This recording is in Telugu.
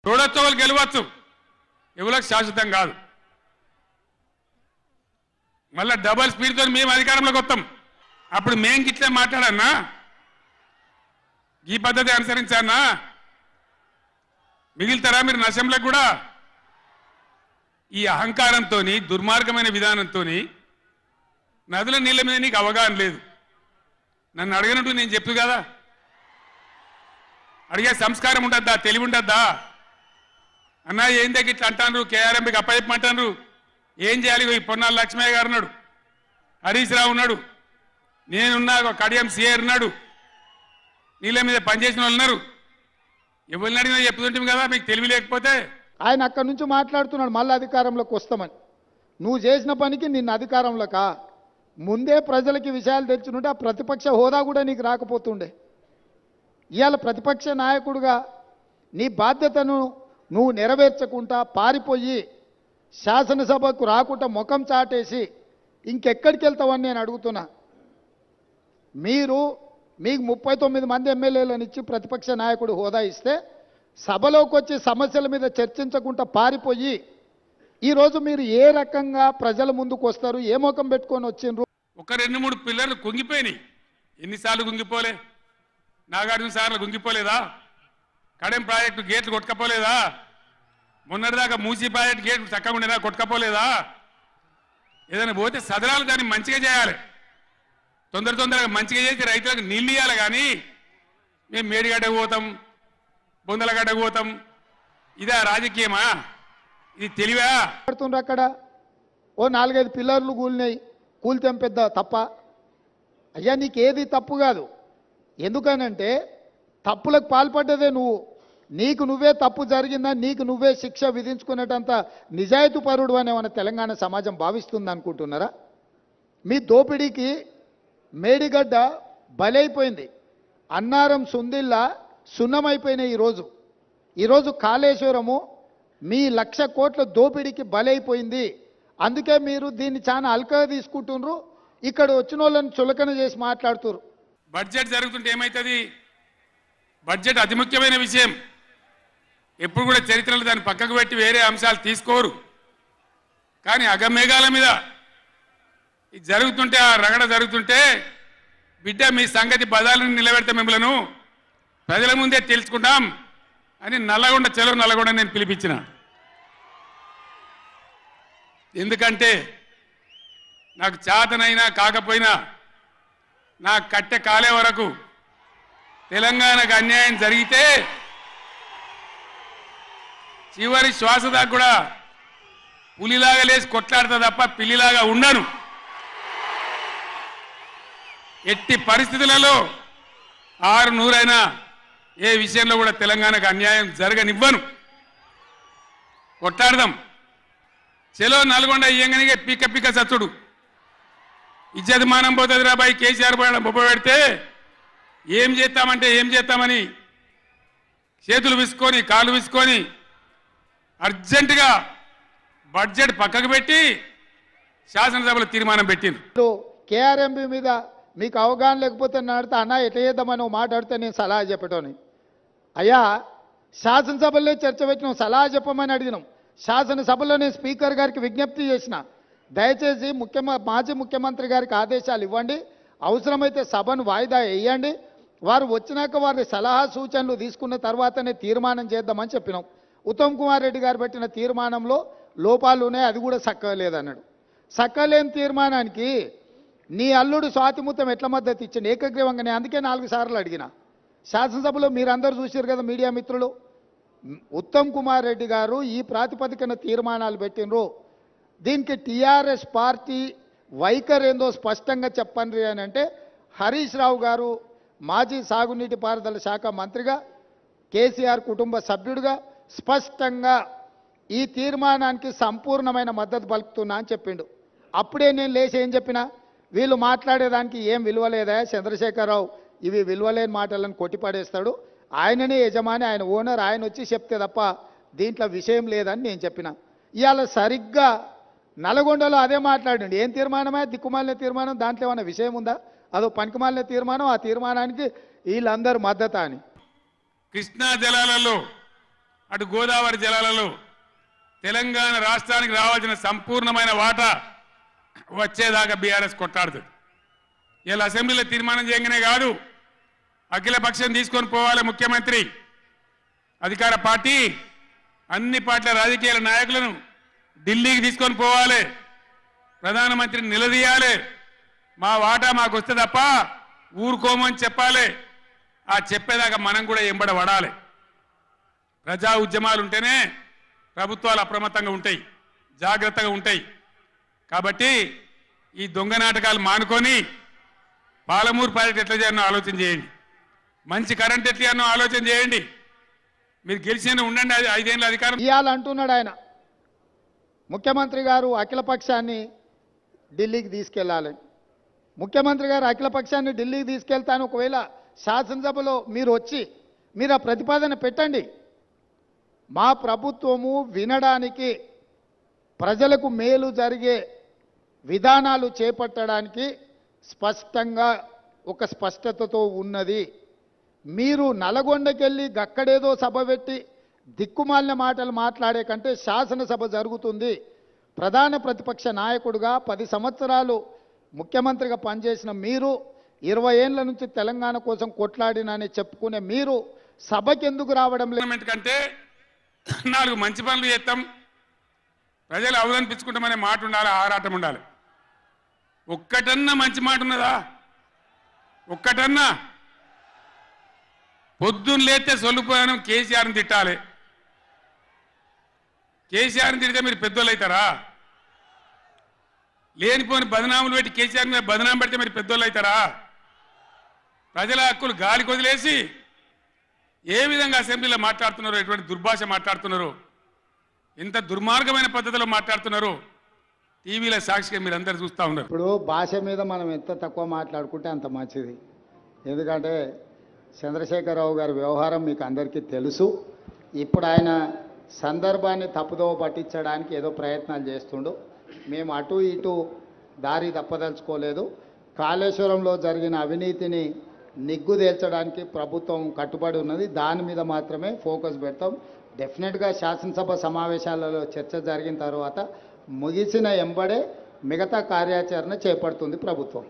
చూడొచ్చు, వాళ్ళు గెలవచ్చు, ఎవరికి శాశ్వతం కాదు. మళ్ళా డబల్ స్పీడ్తో మేము అధికారంలోకి వస్తాం. అప్పుడు మేము గిట్లే మాట్లాడన్నా, ఈ పద్ధతి అనుసరించానా, మిగిలితారా మీరు నశంలకు కూడా? ఈ అహంకారంతో, దుర్మార్గమైన విధానంతో నదుల నీళ్ళ మీద నీకు అవగాహన లేదు. నన్ను అడగనట్టు నేను చెప్పు కదా, అడిగే సంస్కారం ఉండద్దా, తెలివి ఉండద్దా? అన్నా ఏం దగ్గర ఇట్లా అంటాను, కేఆర్ఎంపీకి అప్పచెప్పమంటాను, ఏం చేయాలి? ఈ పొన్నాల లక్ష్మయ్య గారు ఉన్నాడు, హరీష్ రావు ఉన్నాడు, నేనున్నా, కడియం సిఆర్ ఉన్నాడు, నీళ్ళ మీద పనిచేసిన వాళ్ళు ఉన్నారు. ఎవరిని అడిగినా చెప్తుంటాం కదా, మీకు తెలివి లేకపోతే. ఆయన అక్కడి నుంచి మాట్లాడుతున్నాడు మళ్ళీ అధికారంలోకి వస్తామని. నువ్వు చేసిన పనికి నిన్ను అధికారంలోకా? ముందే ప్రజలకి విషయాలు తెచ్చుంటే ఆ ప్రతిపక్ష హోదా కూడా నీకు రాకపోతుండే. ఇవాళ ప్రతిపక్ష నాయకుడిగా నీ బాధ్యతను నువ్వు నెరవేర్చకుండా పారిపోయి శాసనసభకు రాకుండా ముఖం చాటేసి ఇంకెక్కడికి వెళ్తావని నేను అడుగుతున్నా. మీకు 39 మంది ఎమ్మెల్యేలను ఇచ్చి ప్రతిపక్ష నాయకుడు హోదా ఇస్తే సభలోకి వచ్చి సమస్యల మీద చర్చించకుండా పారిపోయి ఈరోజు మీరు ఏ రకంగా ప్రజల ముందుకు వస్తారు? ఏ ముఖం పెట్టుకొని వచ్చిండ్రు? ఒక 2-3 పిల్లర్లు కుంగిపోయినాయి. ఎన్నిసార్లు కుంగిపోలే? నాగార్జున సార్లు కుంగిపోలేదా? కడెం ప్రాజెక్టు గేట్లు కొట్టుకపోలేదా? మొన్నటిదాకా మూసీ ప్రాజెక్టు గేట్లు చక్కగా ఉండేదా, కొట్టుకపోలేదా? ఏదైనా పోతే సదరాలు దాన్ని మంచిగా చేయాలి, తొందరగా మంచిగా చేసి రైతులకు నీళ్ళు ఇవ్వాలి. కానీ మేము మేడిగడ్డకు పోతాం, బొందలగడ్డకు పోతాం, ఇదా రాజకీయమా? ఇది తెలివా? అక్కడ ఓ 4-5 పిల్లర్లు కూలినాయి, కూలితే పెద్ద తప్ప? అయ్యా నీకేది తప్పు కాదు. ఎందుకనంటే తప్పులకు పాల్పడ్డదే నువ్వు. నీకు నువ్వే తప్పు జరిగిందా, నీకు నువ్వే శిక్ష విధించుకునేటంత నిజాయితీ పరుడు అని ఏమైనా తెలంగాణ సమాజం భావిస్తుంది అనుకుంటున్నారా? మీ దోపిడీకి మేడిగడ్డ బలైపోయింది, అన్నారం సుందిల్లా సున్నమైపోయినాయి. ఈరోజు కాళేశ్వరము మీ 1,00,000 కోట్ల దోపిడీకి బలైపోయింది. అందుకే మీరు దీన్ని చాలా అల్కగా తీసుకుంటున్నారు. ఇక్కడ వచ్చిన వాళ్ళని చులకన చేసి మాట్లాడుతున్నారు. బడ్జెట్ జరుగుతుంటే ఏమవుతుంది? బడ్జెట్ అతి ముఖ్యమైన విషయం. ఎప్పుడు కూడా చరిత్రలో దాన్ని పక్కకు పెట్టి వేరే అంశాలు తీసుకోరు. కానీ అగమేఘాల మీద ఇది జరుగుతుంటే, ఆ రగడ జరుగుతుంటే, బిడ్డ మీ సంగతి బదాలను నిలబెడతా, మిమ్మలను ప్రజల ముందే తెలుసుకుంటాం అని నల్లగొండ నేను పిలిపించిన. ఎందుకంటే నాకు చేతనైనా కాకపోయినా నా కట్టె కాలే వరకు తెలంగాణకు అన్యాయం జరిగితే చివరి శ్వాస దాకా కూడా పులిలాగా లేచి కొట్లాడతా తప్ప పిల్లిలాగా ఉండను. ఎట్టి పరిస్థితులలో 600 ఏ విషయంలో కూడా తెలంగాణకు అన్యాయం జరగనివ్వను. కొట్లాడదాం. చెలో నల్గొండ ఇయ్యంగానే పిక్క చచ్చుడు ఇజ్జత్ మానం పోతుంది రాబాయి. కేసీఆర్ బొబ్బ పెడితే ఏం చేస్తామని చేతులు విసుకొని కాళ్ళు విసుకొని అర్జెంటుగా బడ్జెట్ పక్కకు పెట్టి శాసనసభలో తీర్మానం పెట్టిండ్రు. కేఆర్ఎంబీ మీద మీకు అవగాహన లేకపోతే నడితే అన్న ఎట్లా చేద్దామని మాట్లాడితే నేను సలహా చెప్పటోని. అయ్యా శాసనసభలో చర్చ పెట్టినాం, సలహా చెప్పమని అడిగినాం. శాసనసభలో నేను స్పీకర్ గారికి విజ్ఞప్తి చేసిన, దయచేసి మాజీ ముఖ్యమంత్రి గారికి ఆదేశాలు ఇవ్వండి, అవసరమైతే సభను వాయిదా వేయండి, వారు వచ్చినాక వారి సలహా సూచనలు తీసుకున్న తర్వాతనే తీర్మానం చేద్దామని చెప్పినాం. ఉత్తమ్ కుమార్ రెడ్డి గారు పెట్టిన తీర్మానంలో లోపాలు ఉన్నాయి, అది కూడా సక్కలేదన్నాడు. సక్కలేని తీర్మానానికి నీ అల్లుడు స్వాతిముత్యం ఎట్లా మద్దతు ఇచ్చింది ఏకగ్రీవంగానే? అందుకే 4 సార్లు అడిగిన. శాసనసభలో మీరందరూ చూశారు కదా మీడియా మిత్రులు, ఉత్తమ్ కుమార్ రెడ్డి గారు ఈ ప్రాతిపదికన తీర్మానాలు పెట్టినరు. దీనికి టీఆర్ఎస్ పార్టీ వైఖరి ఏందో స్పష్టంగా చెప్పండి అని అంటే, హరీష్ రావు గారు మాజీ సాగునీటి పారుదల శాఖ మంత్రిగా, కేసీఆర్ కుటుంబ సభ్యుడిగా స్పష్టంగా ఈ తీర్మానానికి సంపూర్ణమైన మద్దతు పలుకుతున్నా అని చెప్పిండు. అప్పుడే నేను లేచి ఏం చెప్పినా, వీళ్ళు మాట్లాడేదానికి ఏం విలువలేదా చంద్రశేఖరరావు, ఇవి విలువలేని మాటలను కొట్టిపడేస్తాడు, ఆయననే యజమాని, ఆయన ఓనర్, ఆయన వచ్చి చెప్తే తప్ప దీంట్లో విషయం లేదని నేను చెప్పిన. ఇవాళ సరిగ్గా నల్గొండలో అదే మాట్లాడండి. ఏం తీర్మానమే? దిక్కుమాలిన తీర్మానం, దాంట్లో ఏమైనా విషయం ఉందా? అదో పనికిమాలిన తీర్మానం, ఆ తీర్మానానికి వీళ్ళందరూ మద్దతు అని. కృష్ణా జలాలలో అటు గోదావరి జలాలలో తెలంగాణ రాష్ట్రానికి రావాల్సిన సంపూర్ణమైన వాటా వచ్చేదాకా బీఆర్ఎస్ కొట్టాడుతుంది. ఇలా అసెంబ్లీలో తీర్మానం చేయగానే కాదు, అఖిలపక్షం తీసుకొని పోవాలి ముఖ్యమంత్రి, అధికార పార్టీ అన్ని పార్టీల రాజకీయ నాయకులను ఢిల్లీకి తీసుకొని పోవాలి, ప్రధానమంత్రిని నిలదీయాలి, మా వాటా మాకు వస్తే తప్ప ఊరుకోమని చెప్పాలి. ఆ చెప్పేదాకా మనం కూడా ఎంబడ పడాలి. ప్రజా ఉద్యమాలు ఉంటేనే ప్రభుత్వాలు అప్రమత్తంగా ఉంటాయి, జాగ్రత్తగా ఉంటాయి. కాబట్టి ఈ దొంగ నాటకాలు మానుకొని పాలమూరు ప్రాజెక్ట్ ఎట్లా చేయాలో ఆలోచన చేయండి, మంచి కరెంట్ ఎట్లా చేయాలో ఆలోచన చేయండి. మీరు గెలిచిన ఉండండి, 5 ఏళ్ళ అధికారం ఇవ్వాలంటున్నాడు ఆయన. ముఖ్యమంత్రి గారు అఖిలపక్షాన్ని ఢిల్లీకి తీసుకెళ్లాలి. ముఖ్యమంత్రి గారు అఖిలపక్షాన్ని ఢిల్లీకి తీసుకెళ్తాను. ఒకవేళ శాసనసభలో మీరు వచ్చి మీరు ఆ ప్రతిపాదన పెట్టండి. మా ప్రభుత్వము వినడానికి, ప్రజలకు మేలు జరిగే విధానాలు చేపట్టడానికి స్పష్టంగా ఒక స్పష్టతతో ఉన్నది. మీరు నల్గొండకెళ్ళి గక్కడేదో సభ పెట్టి దిక్కుమాలిన మాటలు మాట్లాడే కంటే శాసనసభ జరుగుతుంది. ప్రధాన ప్రతిపక్ష నాయకుడిగా 10 సంవత్సరాలు ముఖ్యమంత్రిగా పనిచేసిన మీరు, 20 ఏళ్ల నుంచి తెలంగాణ కోసం కొట్లాడినని చెప్పుకునే మీరు సభకి ఎందుకు రావడం లేదు? కంటే 4 మంచి పనులు చేస్తాం, ప్రజలు అవలనిపించుకుంటామనే మాట ఉండాలి, ఆరాటం ఉండాలి. ఒక్కటన్నా మంచి మాట ఉన్నదా? ఒక్కటన్నా? పొద్దున్న లేస్తే సొల్లుపోయాను కేసీఆర్ని తిట్టాలి. కేసీఆర్ని తిడితే మీరు పెద్దోళ్ళు అవుతారా? లేనిపోని బదనాములు పెట్టి కేసీఆర్ మీద బదనాం పెడితే మీరు పెద్దోళ్ళు అవుతారా? ప్రజల హక్కులు గాలికి వదిలేసి ఏ విధంగా అసెంబ్లీలో మాట్లాడుతున్నారో, ఎటువంటి దుర్భాష మాట్లాడుతున్నారో, ఇంత దుర్మార్గమైన పద్ధతిలో మాట్లాడుతున్నారో టీవీలో సాక్షిగా మీరు అందరు చూస్తూ ఉన్నారు. ఇప్పుడు భాష మీద మనం ఎంత తక్కువ మాట్లాడుకుంటే అంత మంచిది. ఎందుకంటే చంద్రశేఖరరావు గారి వ్యవహారం మీకు అందరికీ తెలుసు. ఇప్పుడు ఆయన సందర్భాన్ని తప్పుదోవ పట్టించడానికి ఏదో ప్రయత్నాలు చేస్తుండు. మేము అటు ఇటు దారి తప్పదలుచుకోలేదు. కాళేశ్వరంలో జరిగిన అవినీతిని నిగ్గుదేల్చడానికి ప్రభుత్వం కట్టుబడి ఉన్నది. దాని మీద మాత్రమే ఫోకస్ పెడతాం. డెఫినెట్గా శాసనసభ సమావేశాలలో చర్చ జరిగిన తర్వాత ముగిసిన ఎంబడే మిగతా కార్యాచరణ చేపడుతుంది ప్రభుత్వం.